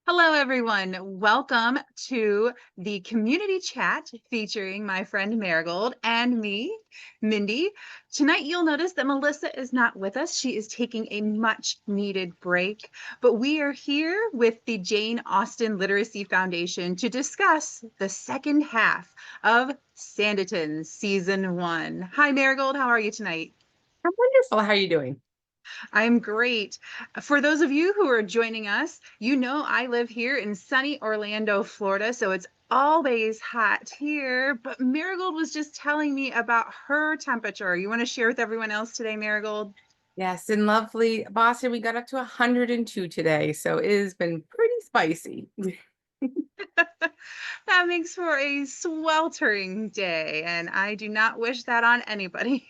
Hello, everyone. Welcome to the community chat featuring my friend Marigold and me, Mindy. Tonight, you'll notice that Melissa is not with us. She is taking a much needed break, but we are here with the Jane Austen Literacy Foundation to discuss the second half of Sanditon Season 1. Hi, Marigold. How are you tonight? I'm wonderful. How are you doing? I'm great. For those of you who are joining us, you know I live here in sunny Orlando, Florida, so it's always hot here. But Marigold was just telling me about her temperature. You want to share with everyone else today, Marigold? Yes, in lovely Boston, we got up to 102 today, so it has been pretty spicy. That makes for a sweltering day, and I do not wish that on anybody.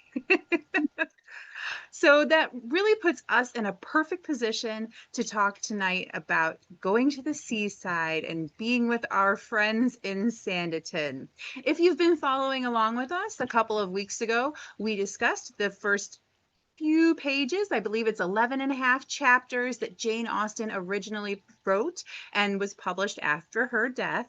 So that really puts us in a perfect position to talk tonight about going to the seaside and being with our friends in Sanditon. If you've been following along with us, a couple of weeks ago, we discussed the first few pages. I believe it's 11 and a half chapters that Jane Austen originally wrote and was published after her death.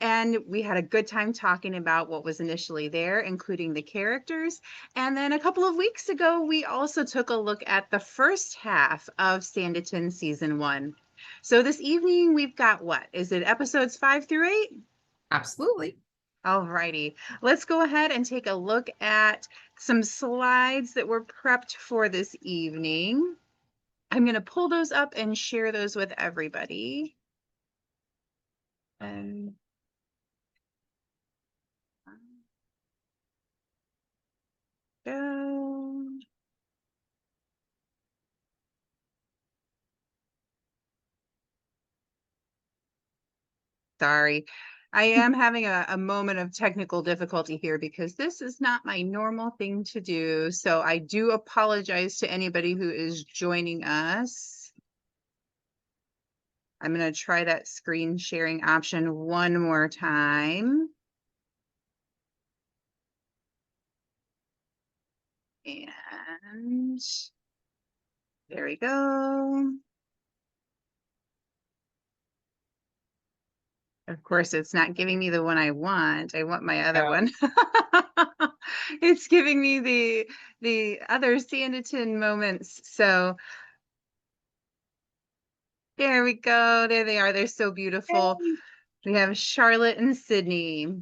And we had a good time talking about what was initially there, including the characters. And then a couple of weeks ago, we also took a look at the first half of Sanditon season 1. So this evening, we've got what? Is it episodes 5 through 8? Absolutely. All righty, let's go ahead and take a look at some slides that were prepped for this evening. I'm going to pull those up and share those with everybody. And go. Sorry. I am having a moment of technical difficulty here because this is not my normal thing to do. So I do apologize to anybody who is joining us. I'm going to try that screen sharing option one more time. And there we go. Of course, it's not giving me the one I want. I want my other Oh, one. It's giving me the other Sanditon moments. So there we go. There they are. They're so beautiful. yay. We have Charlotte and Sydney.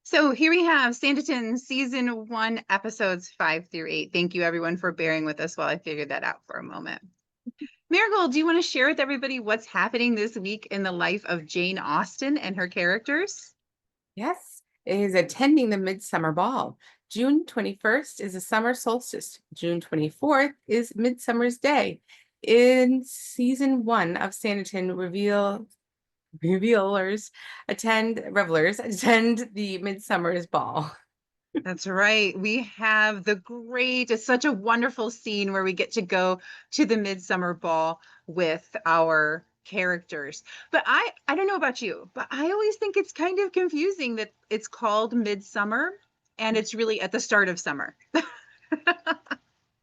So here we have Sanditon season 1, episodes 5 through 8. Thank you everyone for bearing with us while I figured that out for a moment. Marigold, do you want to share with everybody what's happening this week in the life of Jane Austen and her characters? Yes, it is attending the Midsummer Ball. June 21st is a summer solstice. June 24th is Midsummer's Day. In season 1 of Sanditon, revelers attend the Midsummer's Ball. That's right. We have it's such a wonderful scene where we get to go to the Midsummer Ball with our characters. But I don't know about you, but I always think it's kind of confusing that it's called Midsummer and it's really at the start of summer. I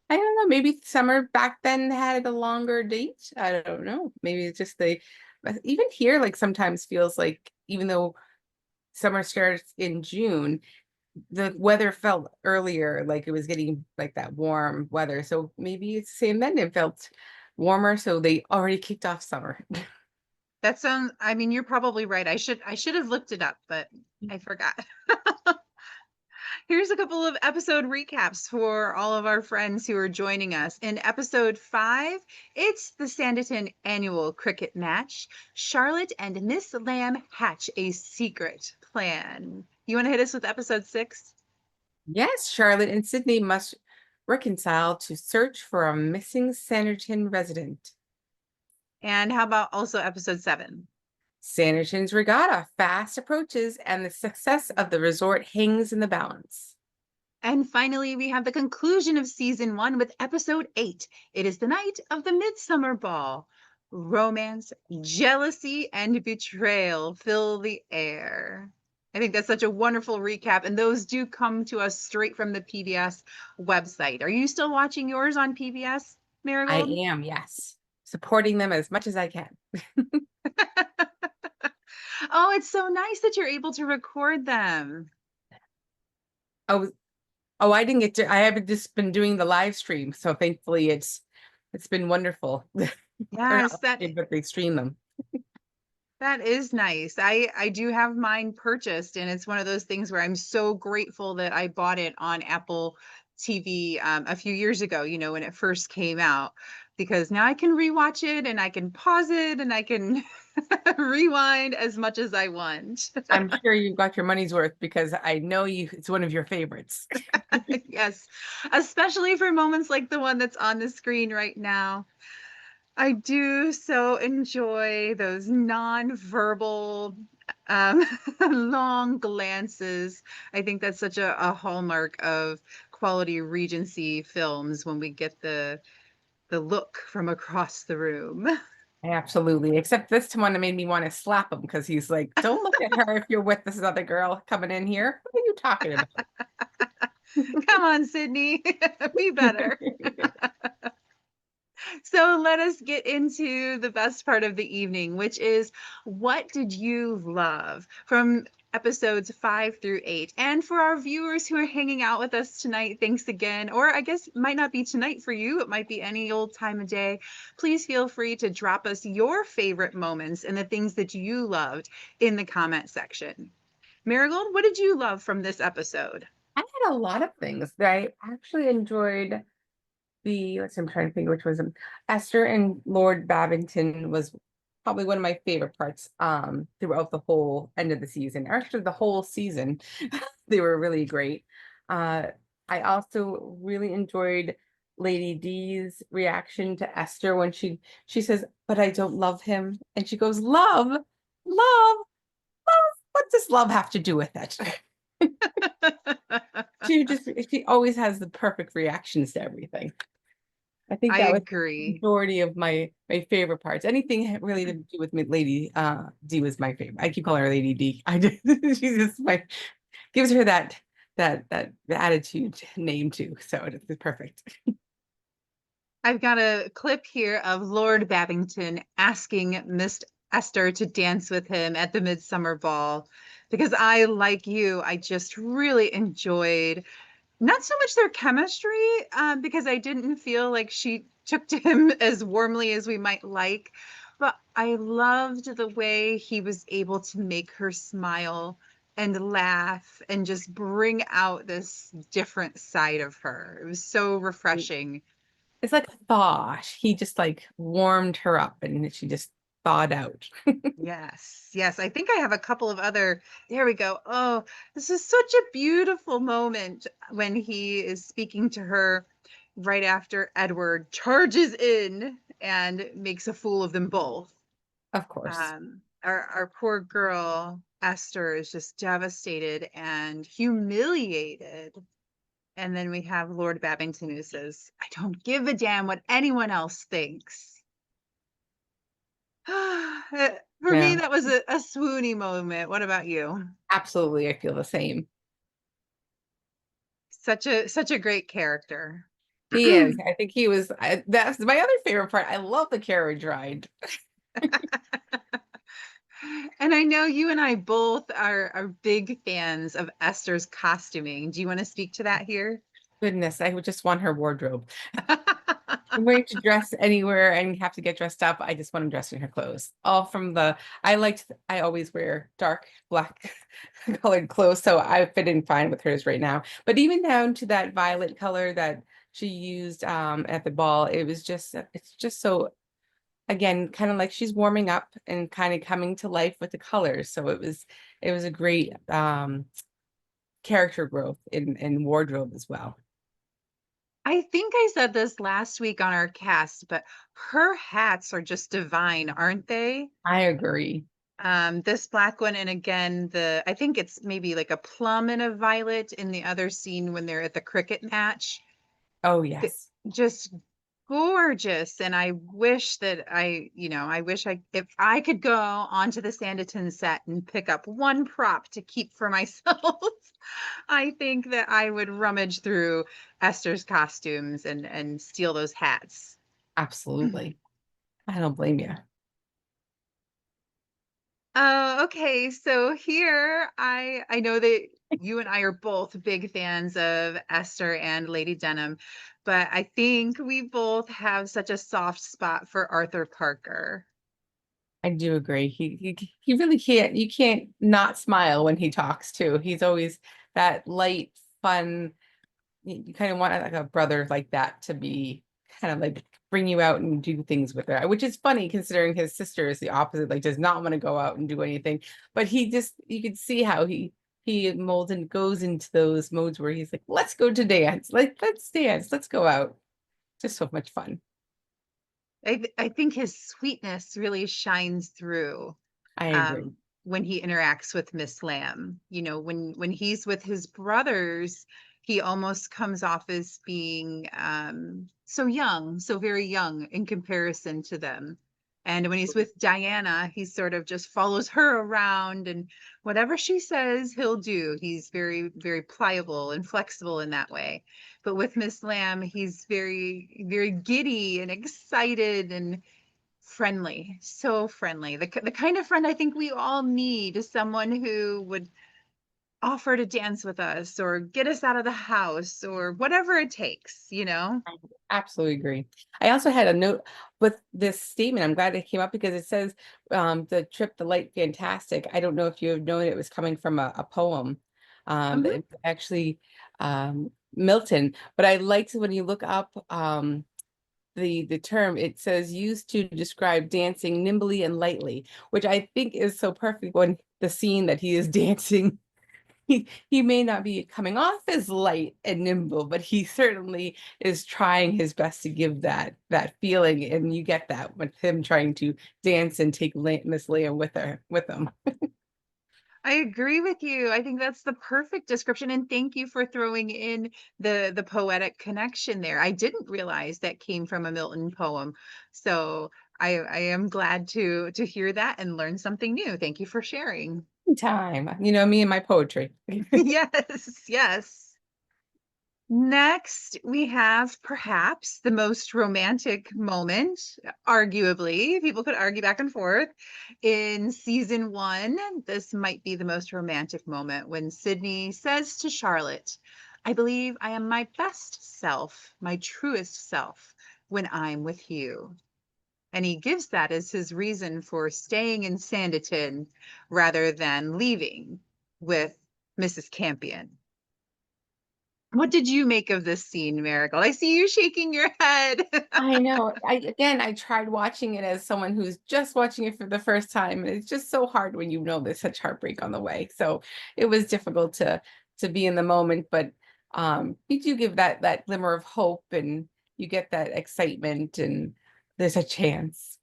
don't know. Maybe summer back then had a longer date. I don't know. Maybe it's just but even here, like sometimes feels like even though summer starts in June, the weather felt earlier, like it was getting like that warm weather. So maybe it's the same then. It felt warmer, so they already kicked off summer. That sounds, I mean, you're probably right. I should have looked it up, but I forgot. Here's a couple of episode recaps for all of our friends who are joining us. In episode 5, it's the Sanditon annual cricket match. Charlotte and Miss Lamb hatch a secret plan. You want to hit us with episode 6? Yes, Charlotte and Sydney must reconcile to search for a missing Sanditon resident. And how about also episode 7? Sanditon's regatta fast approaches, and the success of the resort hangs in the balance. And finally, we have the conclusion of season 1 with episode 8. It is the night of the Midsummer Ball. Romance, jealousy, and betrayal fill the air. I think that's such a wonderful recap, and those do come to us straight from the PBS website. Are you still watching yours on PBS, I Marigold? am, yes. supporting them as much as I can. Oh, it's so nice that you're able to record them. Oh, oh, I didn't get to, I haven't just been doing the live stream. So thankfully it's been wonderful. They're Yes, not, but they stream them. that is nice. I do have mine purchased, and it's one of those things where I'm so grateful that I bought it on Apple TV a few years ago, when it first came out, because now I can rewatch it and I can pause it and I can rewind as much as I want. I'm sure you got your money's worth because I know it's one of your favorites. Yes, especially for moments like the one that's on the screen right now. I do so enjoy those non-verbal um, long glances. I think that's such a hallmark of quality Regency films when we get the look from across the room. Absolutely. Except this one it made me want to slap him because he's like, don't look at her if you're with this other girl coming in here. What are you talking about? Come on, Sydney, be better. So let us get into the best part of the evening, which is, what did you love from episodes 5 through 8? And for our viewers who are hanging out with us tonight, thanks again. Or I guess it might not be tonight for you, it might be any old time of day. Please feel free to drop us your favorite moments and the things that you loved in the comment section. Marigold, what did you love from this episode? I had a lot of things that I actually enjoyed. Let's see, I'm trying to think which was Esther and Lord Babington was probably one of my favorite parts throughout the whole end of the season. Actually, the whole season. They were really great. Uh I also really enjoyed Lady D's reaction to Esther when she says, "But I don't love him." And she goes, "Love, love, what does love have to do with it?" She always has the perfect reactions to everything. I think I that was the agree. majority of my favorite parts. Anything really to do with Lady D was my favorite. I keep calling her Lady D. I just she's just my gives her that attitude name too. So it's perfect. I've got a clip here of Lord Babington asking Miss Esther to dance with him at the Midsummer Ball because like you, I just really enjoyed not so much their chemistry, because I didn't feel like she took to him as warmly as we might like, but I loved the way he was able to make her smile and laugh and just bring out this different side of her. It was so refreshing. It's like a thaw. He just like warmed her up and she just thawed out. Yes, yes. I think I have a couple of other. There we go. Oh, this is such a beautiful moment when he is speaking to her right after Edward charges in and makes a fool of them both. Of course. Our poor girl Esther is just devastated and humiliated. And then we have Lord Babington who says, "I don't give a damn what anyone else thinks." For me, Yeah, that was a swoony moment. What about you? absolutely. I feel the same. Such a great character. He is. I think he was. That's my other favorite part. I love the carriage ride. And I know you and I both are big fans of Esther's costuming. Do you want to speak to that here? Goodness, I would just want her wardrobe. I'm going to dress anywhere and have to get dressed up. I just want to dress in her clothes. All from I always wear dark black colored clothes, so I fit in fine with hers right now. But even down to that violet color that she used at the ball, it's just so, again, kind of like she's warming up and kind of coming to life with the colors. So it was a great character growth in wardrobe as well. I think I said this last week on our cast, but her hats are just divine, aren't they? I agree. This black one, and again, I think it's maybe like a plum and a violet in the other scene when they're at the cricket match. Oh, Th- yes. Just gorgeous. And I wish that I wish if I could go onto the Sanditon set and pick up one prop to keep for myself, I think that I would rummage through Esther's costumes and steal those hats. Absolutely. I don't blame you. Oh, okay. So here I know that you and I are both big fans of Esther and Lady Denham, but I think we both have such a soft spot for Arthur Parker. I do agree. He really can't. You can't not smile when he talks too. He's always that light, fun. You kind of want like a brother like that to be kind of like bring you out and do things with her, which is funny considering his sister is the opposite, like does not want to go out and do anything. But he just you can see how he molds and goes into those modes where he's like, let's go to dance, like let's dance, let's go out. Just so much fun. I think his sweetness really shines through I agree. um, when he interacts with Miss Lamb. You know, when he's with his brothers, he almost comes off as being so young, so very young in comparison to them. And when he's with Diana, he sort of just follows her around, and whatever she says, he'll do. He's very, very pliable and flexible in that way. But with Miss Lamb, he's very, very giddy and excited and friendly, so friendly. The kind of friend I think we all need is someone who would offer to dance with us or get us out of the house or whatever it takes, you know? I absolutely agree. I also had a note with this statement. I'm glad it came up because it says the trip, the light, fantastic. I don't know if you have known it was coming from a poem. Mhm. It's actually Milton, but I liked when you look up the term, it says used to describe dancing nimbly and lightly, which I think is so perfect when the scene that he is dancing he may not be coming off as light and nimble, but he certainly is trying his best to give that feeling, and you get that with him trying to dance and take Miss Leia with him. I agree with you. I think that's the perfect description, and thank you for throwing in the poetic connection there. I didn't realize that came from a Milton poem. So I am glad to hear that and learn something new. Thank you for sharing. Time, you know me and my poetry. Yes, yes. Next, we have perhaps the most romantic moment, arguably. People could argue back and forth. In season one, this might be the most romantic moment when Sydney says to Charlotte, I believe I am my best self, my truest self, when I'm with you. And he gives that as his reason for staying in Sanditon rather than leaving with Mrs. Campion. What did you make of this scene, Marigold? I see you shaking your head. I know. I tried watching it as someone who's just watching it for the first time, and it's just so hard when you know there's such heartbreak on the way. So it was difficult to be in the moment, but you do give that glimmer of hope, and you get that excitement, and there's a chance.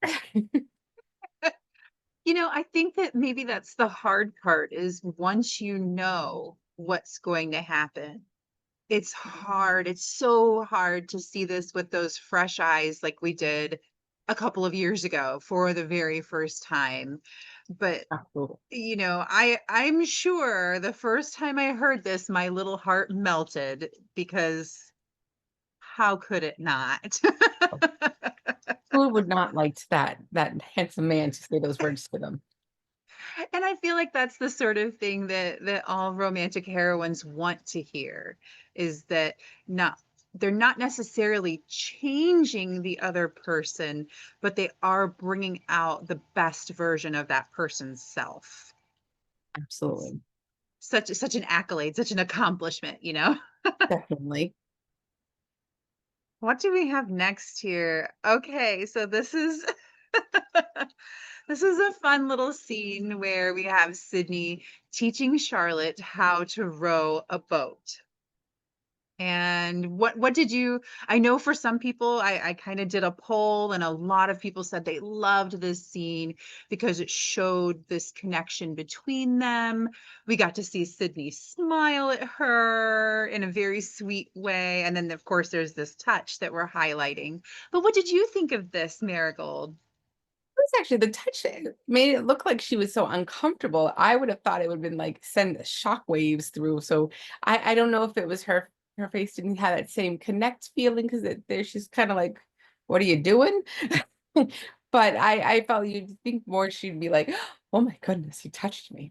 You know, I think that maybe that's the hard part is once you know what's going to happen, it's hard. It's so hard to see this with those fresh eyes like we did a couple of years ago for the very first time. But Absolutely. you know, I'm sure the first time I heard this, my little heart melted because how could it not? Who would not like that handsome man to say those words to them? And I feel like that's the sort of thing that all romantic heroines want to hear is that not they're not necessarily changing the other person, but they are bringing out the best version of that person's self. Absolutely. Such an accolade, such an accomplishment, you know? Definitely. What do we have next here? Okay, so this is this is a fun little scene where we have Sydney teaching Charlotte how to row a boat. And what did you I know for some people I kind of did a poll and a lot of people said they loved this scene because it showed this connection between them. We got to see Sydney smile at her in a very sweet way. And then of course there's this touch that we're highlighting. But what did you think of this, Marigold? Was actually the touch that made it look like she was so uncomfortable. I would have thought it would have been like send shock waves through. So I don't know if it was her face didn't have that same connect feeling because there she's kind of like, what are you doing? But I felt you'd think more she'd be like, oh my goodness, he touched me.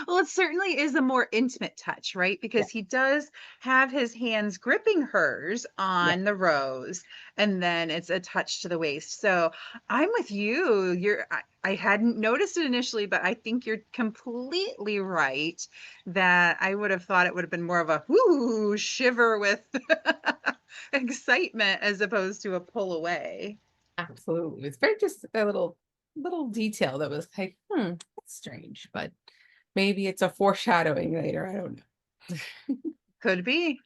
Well, it certainly is a more intimate touch, right? Yeah, Because he does have his hands gripping hers yeah, on the rose, and then it's a touch to the waist. So I'm with you. I hadn't noticed it initially, but I think you're completely right that I would have thought it would have been more of a whoo shiver with excitement as opposed to a pull away. absolutely. It's very just a little detail that was like, that's strange, but maybe it's a foreshadowing later. I don't know. Could be.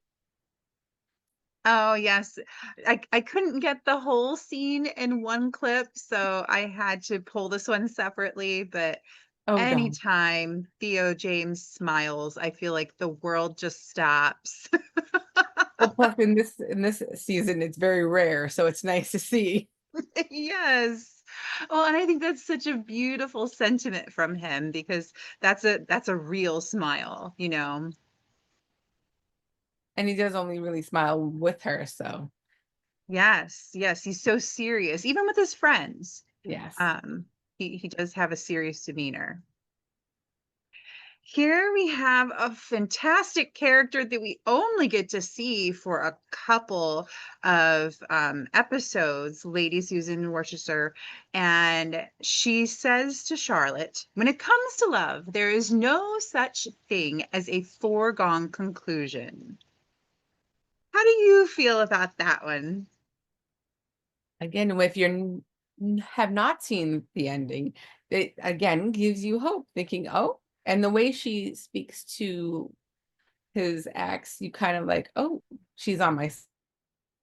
Oh, yes. I couldn't get the whole scene in one clip, so I had to pull this one separately, but Oh no. anytime Theo James smiles, I feel like the world just stops. Well, plus in this season, it's very rare, so it's nice to see. Yes. Well, and I think that's such a beautiful sentiment from him because that's a real smile, you know. And he does only really smile with her, so Yes, yes, he's so serious, even with his friends. yes. Um, he does have a serious demeanor. Here we have a fantastic character that we only get to see for a couple of episodes, Lady Susan Worcester. And she says to Charlotte, when it comes to love, there is no such thing as a foregone conclusion. How do you feel about that one? Again, if have not seen the ending, it again gives you hope, thinking, oh, and the way she speaks to his ex, you kind of like, oh, she's on my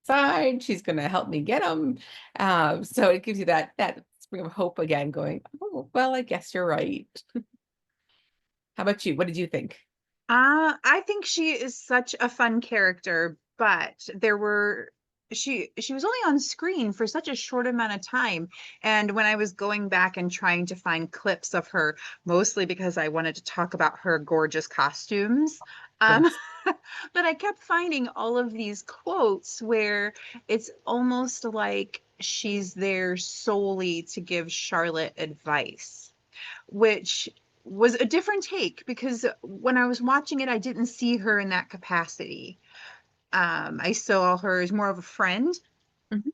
side. She's going to help me get him. So it gives you that spring of hope again, going, oh, well, I guess you're right. How about you? What did you think? I think she is such a fun character, but she was only on screen for such a short amount of time. And when I was going back and trying to find clips of her, mostly because I wanted to talk about her gorgeous costumes, um, Yes. but I kept finding all of these quotes where it's almost like she's there solely to give Charlotte advice, which was a different take because when I was watching it, I didn't see her in that capacity. I saw her as more of a friend Mhm.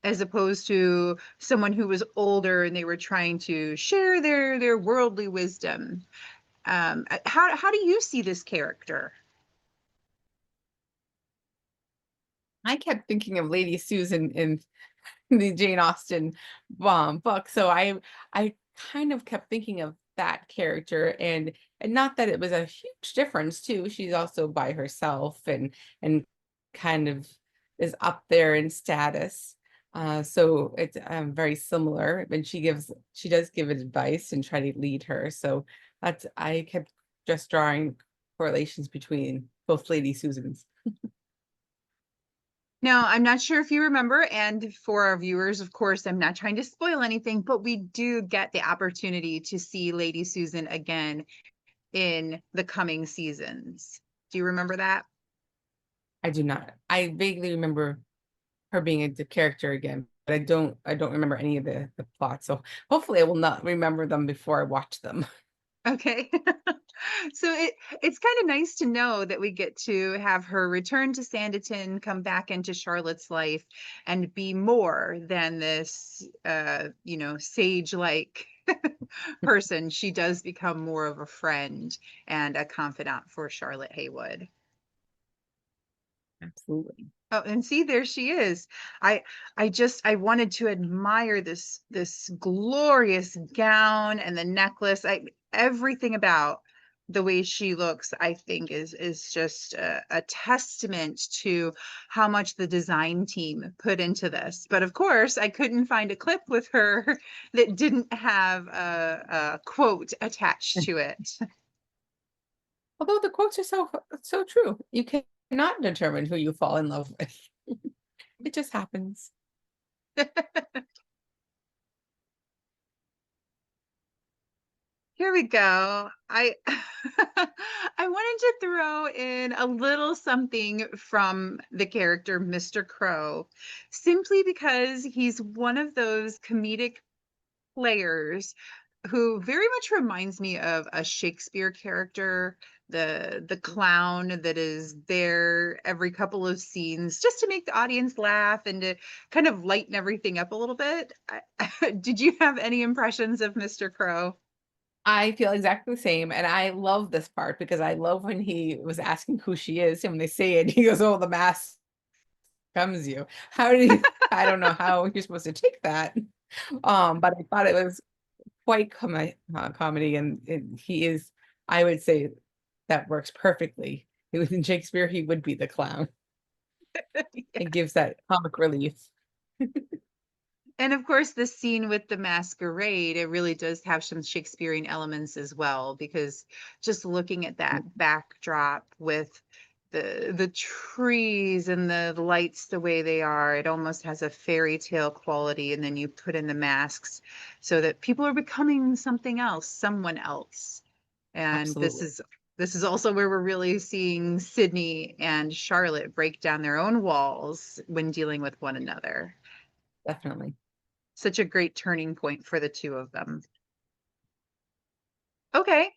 as opposed to someone who was older and they were trying to share their worldly wisdom. How do you see this character? I kept thinking of Lady Susan in the Jane Austen book. So I kind of kept thinking of that character, and not that it was a huge difference too. She's also by herself and kind of is up there in status. So it's very similar. And she does give advice and try to lead her. So that's I kept just drawing correlations between both Lady Susans. Now, I'm not sure if you remember, and for our viewers, of course, I'm not trying to spoil anything, but we do get the opportunity to see Lady Susan again in the coming seasons. Do you remember that? I do not. I vaguely remember her being the character again, but I don't remember any of the plot. So hopefully I will not remember them before I watch them. Okay. So it's kind of nice to know that we get to have her return to Sanditon, come back into Charlotte's life, and be more than this sage-like person. She does become more of a friend and a confidant for Charlotte Haywood. Absolutely. Oh, and see, there she is. I I wanted to admire this glorious gown and the necklace. Everything about the way she looks, I think is just a testament to how much the design team put into this. But of course, I couldn't find a clip with her that didn't have a quote attached to it. Although the quotes are so true. You cannot determine who you fall in love with. It just happens. Here we we go. I I wanted to throw in a little something from the character Mr. Crow, simply because he's one of those comedic players who very much reminds me of a Shakespeare character, the clown that is there every couple of scenes just to make the audience laugh and to kind of lighten everything up a little bit. Did you have any impressions of Mr. Crow? I feel exactly the same, and I love this part because I love when he was asking who she is, and when they say it, he goes, "Oh, the mask comes you." How do you I don't know how you're supposed to take that. But I thought it was quite comedy, and he is, I would say, that works perfectly. It was in Shakespeare, he would be the clown. It gives that comic relief. And of course, the scene with the masquerade, it really does have some Shakespearean elements as well, because just looking at that backdrop with the trees and the lights the way they are, it almost has a fairy tale quality. And then you put in the masks so that people are becoming something else, someone else. And this Absolutely, is this is also where we're really seeing Sydney and Charlotte break down their own walls when dealing with one another. definitely. Such a great turning point for the two of them. Okay.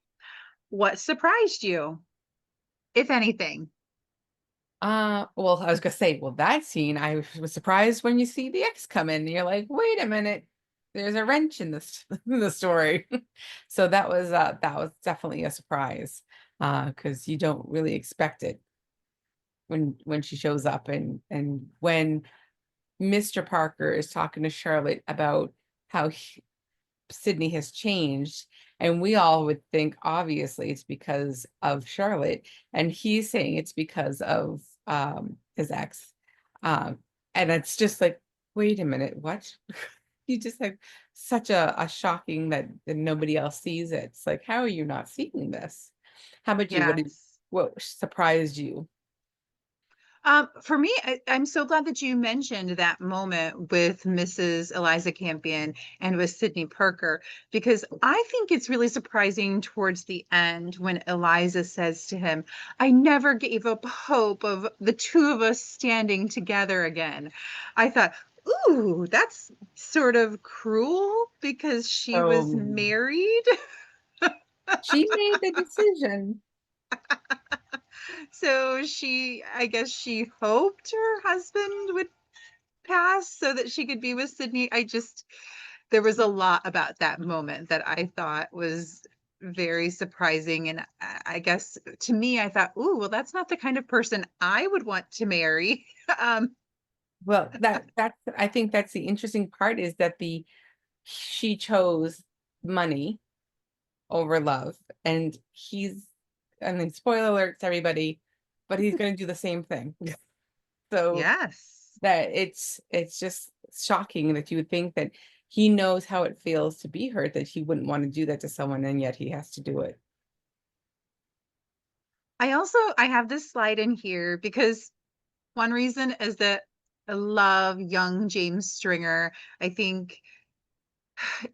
What surprised you, if anything? Well, I was gonna say, well, that scene, I was surprised when you see the ex come in, and you're like, "Wait a minute, there's a wrench in this in the story." So that was definitely a surprise, because you don't really expect it when she shows up, and when Mr. Parker is talking to Charlotte about how Sydney has changed, and we all would think obviously it's because of Charlotte, and he's saying it's because of his ex. Um, and it's just like, wait a minute, what? You just have such a shocking that nobody else sees it. It's like, how are you not seeing this? How about you? Yes. What surprised you? For me, I'm so glad that you mentioned that moment with Mrs. Eliza Campion and with Sydney Parker, because I think it's really surprising towards the end when Eliza says to him, I never gave up hope of the two of us standing together again. I thought, ooh, that's sort of cruel because she So was married. she made the decision. So I guess she hoped her husband would pass so that she could be with Sydney. There was a lot about that moment that I thought was very surprising. And I guess to me, I thought, ooh, well, that's not the kind of person I would want to marry. um, Well, that's I think that's the interesting part is that the she chose money over love, and he's, I mean, spoiler alert to everybody, but he's going to do the same thing. So yes. that it's just shocking that you would think that he knows how it feels to be hurt, that he wouldn't want to do that to someone, and yet he has to do it. I have this slide in here because one reason is that I love young James Stringer. I think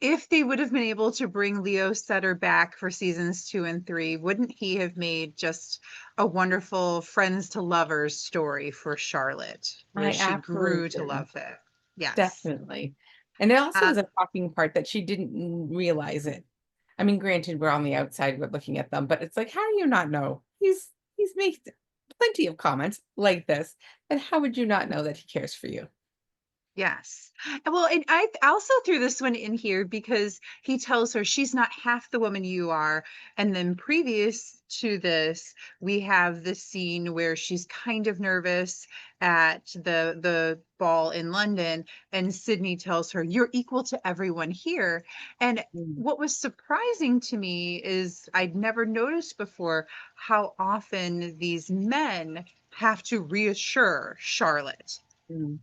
if they would have been able to bring Leo Sutter back for seasons 2 and 3, wouldn't he have made just a wonderful friends to lovers story for Charlotte, where I she grew to absolutely, love it? Yes. definitely. And it also Uh, was a shocking part that she didn't realize it. I mean, granted, we're on the outside, we're looking at them, but it's like, how do you not know? He's made plenty of comments like this, and how would you not know that he cares for you? Yes. Well, and I also threw this one in here because he tells her she's not half the woman you are. And then previous to this, we have this scene where she's kind of nervous at the ball in London, and Sydney tells her, "You're equal to everyone here." And Mm, what was surprising to me is I'd never noticed before how often these men have to reassure Charlotte mm.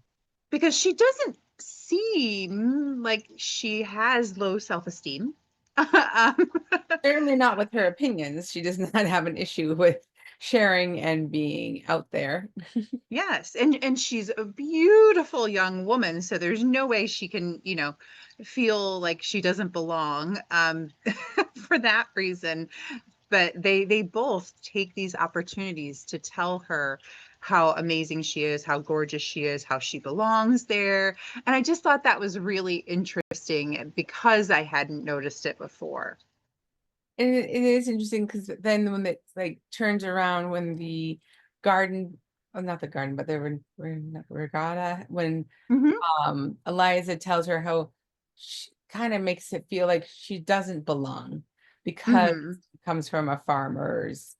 because she doesn't seem like she has low self-esteem. um, Certainly not with her opinions. She does not have an issue with sharing and being out there. yes, and she's a beautiful young woman, so there's no way she can, feel like she doesn't belong. for that reason. But they both take these opportunities to tell her how amazing she is, how gorgeous she is, how she belongs there. And I just thought that was really interesting because I hadn't noticed it before. And it is interesting because then when it like turns around when the garden, oh, not the garden, but the regatta, when Hmm. Eliza tells her how she kind of makes it feel like she doesn't belong because Hmm. she comes from a farmer's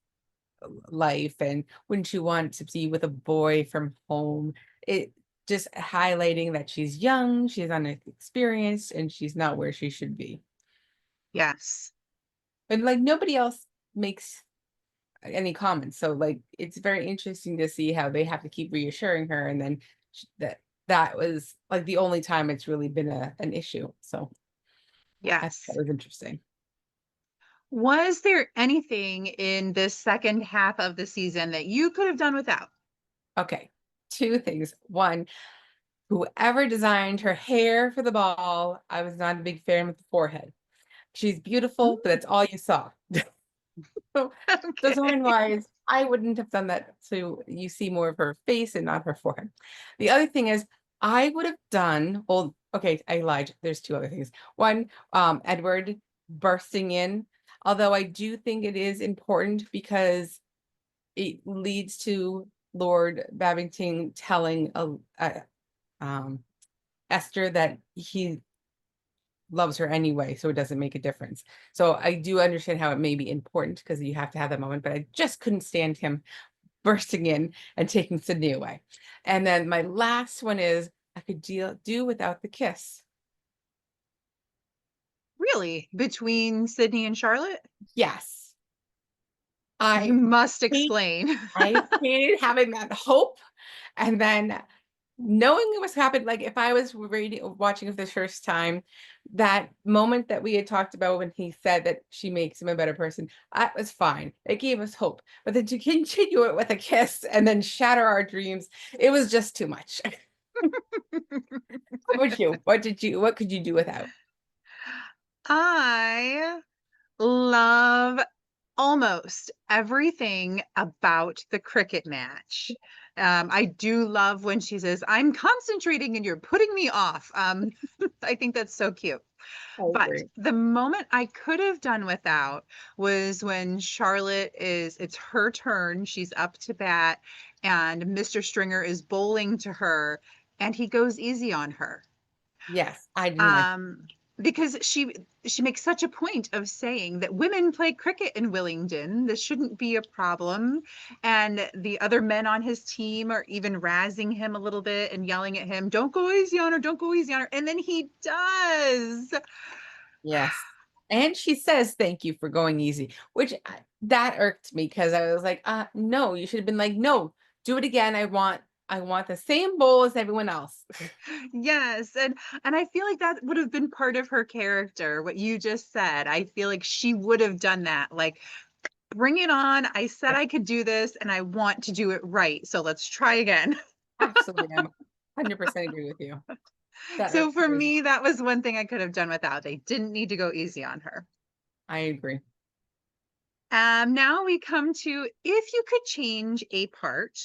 life and wouldn't you want to be with a boy from home? It just highlighting that she's young, she's unexperienced, and she's not where she should be. Yes. And like nobody else makes any comments. So like it's very interesting to see how they have to keep reassuring her and then that was like the only time it's really been an issue. So I thought that Yes. was interesting. Was there anything in this second half of the season that you could have done without? Okay. Two things. One, whoever designed her hair for the ball, I was not a big fan with the forehead. She's beautiful, but that's all you saw. So design Okay. wise, I wouldn't have done that. So you see more of her face and not her forehead. The other thing is, I would have done, well, okay, I lied. There's two other things. One, Edward bursting in, although I do think it is important because it leads to Lord Babington telling um, Esther that he loves her anyway, so it doesn't make a difference. So I do understand how it may be important because you have to have that moment, but I just couldn't stand him bursting in and taking Sydney away. And then my last one is I could do without the kiss. Really? Between Sydney and Charlotte? Yes. You I must hate explain. I hated having that hope and then knowing it was happening, like if I was reading watching it the first time, that moment that we had talked about when he said that she makes him a better person, that was fine. It gave us hope. But then to continue it with a kiss and then shatter our dreams, it was just too much. How about you? What could you do without? I love almost everything about the cricket match. I do love when she says, "I'm concentrating and you're putting me off." I think that's so cute. I But agree. the moment I could have done without was when it's her turn, she's up to bat, and Mr. Stringer is bowling to her, and he goes easy on her. Yes, I didn't like. Um, because she makes such a point of saying that women play cricket in Willingdon. This shouldn't be a problem. And the other men on his team are even razzing him a little bit and yelling at him, "Don't go easy on her, don't go easy on her." And then he does. Yes. And she says thank you for going easy, which that irked me because I was like, no, you should have been like, no, do it again. I want the same bowl as everyone else. Yes, and I feel like that would have been part of her character, what you just said. I feel like she would have done that. Like, bring it on. I said I could do this and I want to do it right. So let's try again. Absolutely. I'm 100% agree with you. That So irked for me as me, well. that was one thing I could have done without. They didn't need to go easy on her. I agree. Now we come to if you could change a part,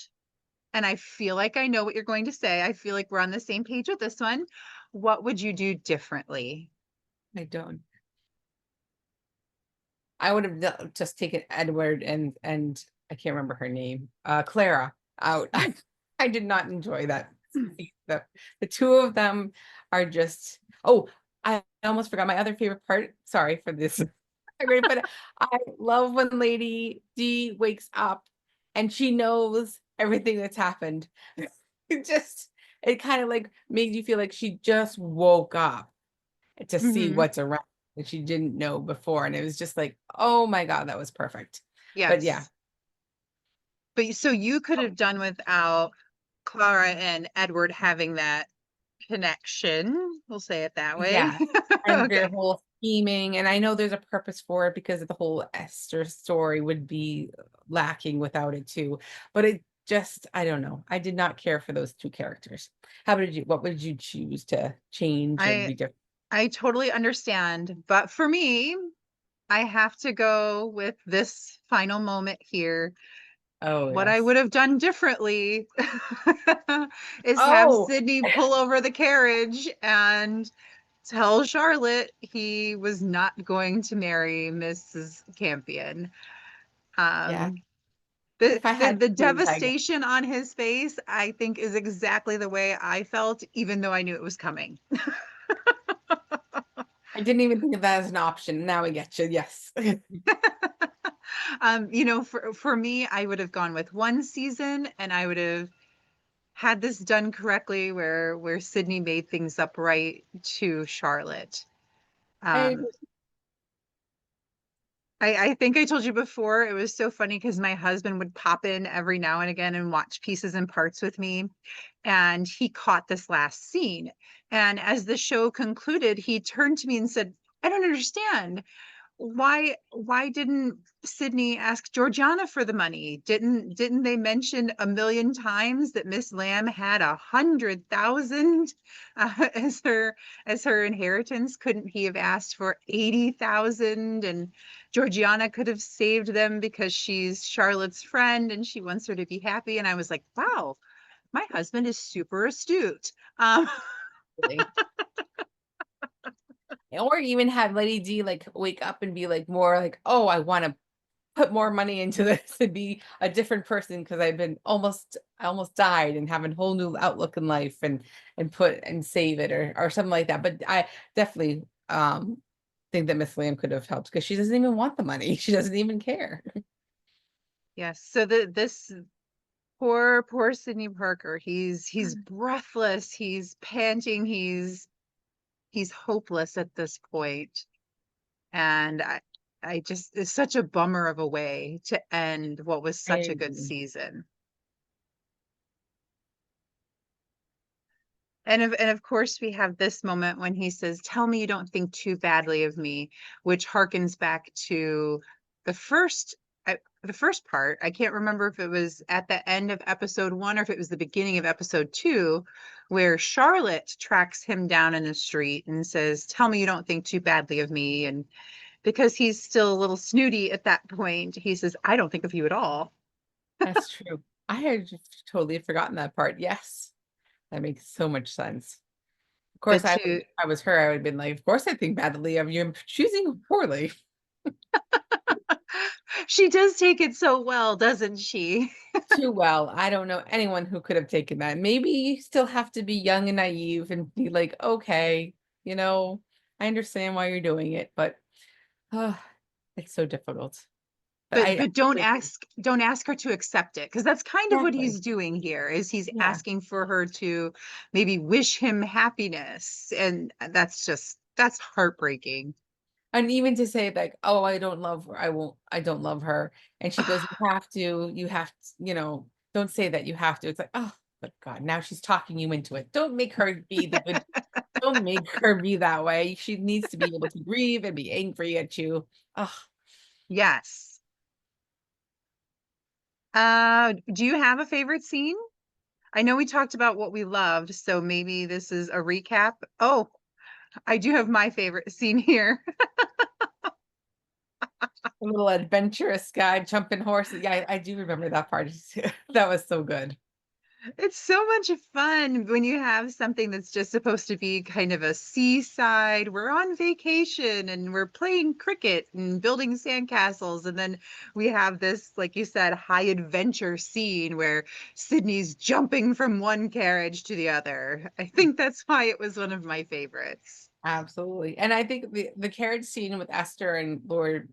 and I feel like I know what you're going to say. I feel like we're on the same page with this one. What would you do differently? I don't. I would have just taken Edward and I can't remember her name, Clara out. I did not enjoy that. The two of them are just. Oh, I almost forgot my other favorite part. Sorry for this. Great, but I love when Lady D wakes up and she knows everything that's happened. It kind of like made you feel like she just woke up to see Hmm. what's around that she didn't know before. And it was just like, oh my God, that was perfect. But yeah, Yes. But so you could have done without Clara and Edward having that connection. We'll say it that way. yeah. And their Okay. whole scheming, and I know there's a purpose for it because the whole Esther story would be lacking without it too. But it just, I don't know. I did not care for those two characters. What would you choose to change or I be different? I totally understand, but for me, I have to go with this final moment here. Oh, What I would yes. have done differently is have Oh, Sydney pull over the carriage and tell Charlotte he was not going to marry Mrs. Campion. yeah. Um, the, If I the had the to choose, devastation on his face, I think, is exactly the way I felt, even though I knew it was coming. I didn't even think of that as an option. Now I get you. Yes. For me, I would have gone with one season, and I would have had this done correctly, where Sydney made things up right to Charlotte. I Um, I think I told you before, it was so funny because my husband would pop in every now and again and watch pieces and parts with me. And he caught this last scene. And as the show concluded, he turned to me and said, I don't understand. Why didn't Sydney ask Georgiana for the money? Didn't they mention a million times that Miss Lamb had 100,000 as her inheritance? Couldn't he have asked for 80,000? And Georgiana could have saved them because she's Charlotte's friend and she wants her to be happy. And I was like, wow, my husband is super astute. Absolutely. Or even have Lady D like wake up and be like more like, oh, I want to put more money into this and be a different person because I almost died and have a whole new outlook in life and put and save it or something like that. But I definitely think that Miss Lamb could have helped because she doesn't even want the money. She doesn't even care. Yes. So this poor Sidney Parker. He's breathless, he's panting, he's hopeless at this point. And I just, it's such a bummer of a way to end what was I such a good agree. season. And of course we have this moment when he says, "Tell me you don't think too badly of me," which harkens back to the first the first part. I can't remember if it was at the end of episode 1 or if it was the beginning of episode 2, where Charlotte tracks him down in the street and says, "Tell me you don't think too badly of me." And because he's still a little snooty at that point, he says, "I don't think of you at all." That's true. I had just totally forgotten that part. Yes, that makes so much sense. Of The course, two if I was her, I would have been like, of course I think badly of you. I'm choosing poorly. She does take it so well, doesn't she? Too well. I don't know anyone who could have taken that. Maybe you still have to be young and naive and be like, okay, you know, I understand why you're doing it, but uh, it's so difficult. But But I but don't ask her to accept it, because that's kind of what exactly. he's doing here, is he's Yeah. asking for her to maybe wish him happiness, and that's heartbreaking. And even to say like, oh, I don't love her, I don't love her. And she goes, you have to, don't say that you have to. It's like, oh, but God, now she's talking you into it. Don't make her be the good, don't make her be that way. She needs to be able to grieve and be angry at you. Oh, Yes. Do you have a favorite scene? I know we talked about what we loved, so maybe this is a recap. Oh, I do have my favorite scene here. a little adventurous guy jumping horses. Yeah, I do remember that part. That was so good. It's so much fun when you have something that's just supposed to be kind of a seaside. We're on vacation and we're playing cricket and building sandcastles. And then we have this, like you said, high adventure scene where Sydney's jumping from one carriage to the other. I think that's why it was one of my favorites. Absolutely. And I think the carriage scene with Esther and Lord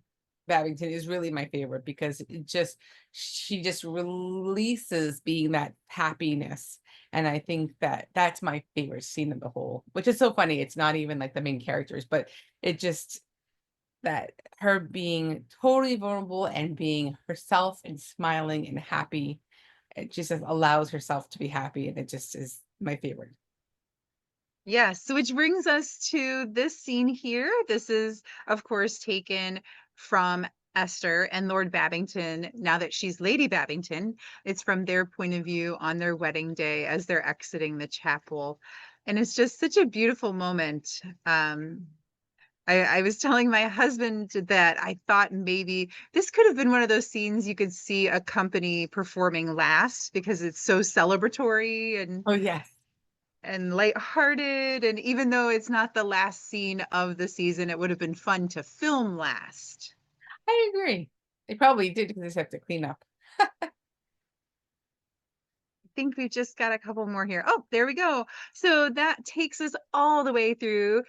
Babington is really my favorite because she just releases being that happiness. And I think that that's my favorite scene of the whole, which is so funny. It's not even like the main characters, but it just that her being totally vulnerable and being herself and smiling and happy. It just allows herself to be happy. And it just is my favorite. Yes, so which brings us to this scene here. This is, of course, taken from Esther and Lord Babington. Now that she's Lady Babington, it's from their point of view on their wedding day as they're exiting the chapel. And it's just such a beautiful moment. I was telling my husband that I thought maybe this could have been one of those scenes you could see a company performing last because it's so celebratory Oh, yes. and lighthearted. And even though it's not the last scene of the season, it would have been fun to film last. I agree. They probably did because they have to clean up. I think we've just got a couple more here. Oh, there we go. So that takes us all the way through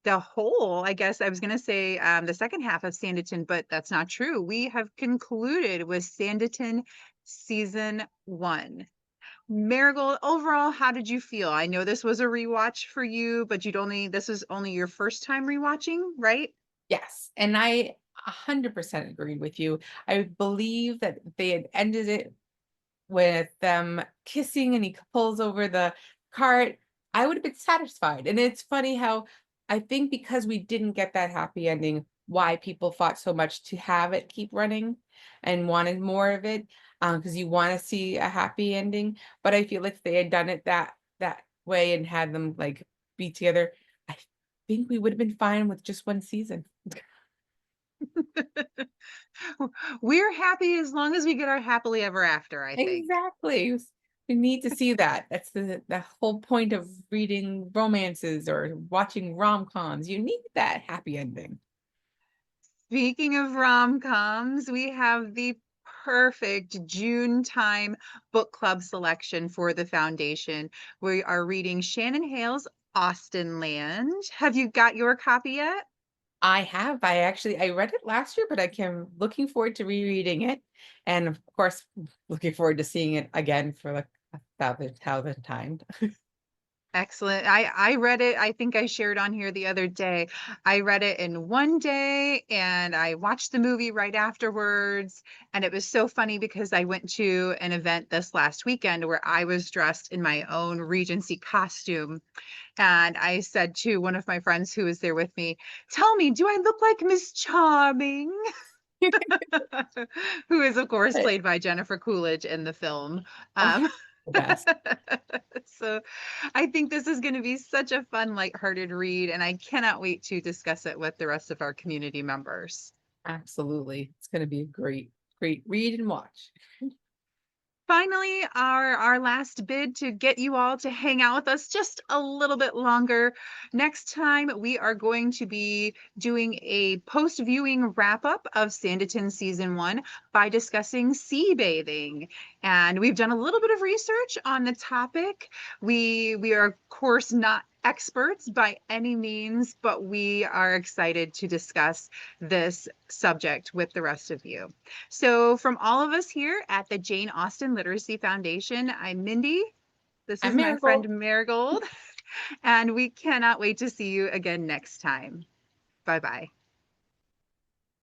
the whole, I guess I was going to say the second half of Sanditon, but that's not true. We have concluded with Sanditon season 1. Marigold, overall, how did you feel? I know this was a rewatch for you, but this was only your first time rewatching, right? Yes, and I 100% agree with you. I believe that they had ended it with them kissing and he pulls over the cart, I would have been satisfied. And it's funny how I think because we didn't get that happy ending, why people fought so much to have it keep running and wanted more of it, because you want to see a happy ending. But I feel like if they had done it that way and had them like be together, I think we would have been fine with just one season. We're happy as long as we get our happily ever after, I think. Exactly. We need to see that. That's the whole point of reading romances or watching rom-coms. You need that happy ending. Speaking of rom-coms, we have the perfect June time book club selection for the foundation. We are reading Shannon Hale's Austen Land. Have you got your copy yet? I have. I read it last year, but I can looking forward to rereading it. And of course, looking forward to seeing it again for like a thousand times. Excellent. I read it. I think I shared on here the other day. I read it in one day and I watched the movie right afterwards. And it was so funny because I went to an event this last weekend where I was dressed in my own Regency costume. And I said to one of my friends who was there with me, "Tell me, do I look like Miss Charming?" Who is, of course, But, played by Jennifer Coolidge in the film. oh, Um, the best. so I think this is going to be such a fun, lighthearted read, and I cannot wait to discuss it with the rest of our community members. Absolutely. It's going to be a great read and watch. Finally, our last bid to get you all to hang out with us just a little bit longer. Next time, we are going to be doing a post-viewing wrap-up of Sanditon season 1 by discussing sea bathing. And we've done a little bit of research on the topic. We are, of course, not experts by any means, but we are excited to discuss this subject with the rest of you. So, from all of us here at the Jane Austen Literacy Foundation, I'm Mindy. This I'm is my friend Marigold. Marigold, and we cannot wait to see you again next time. Bye bye.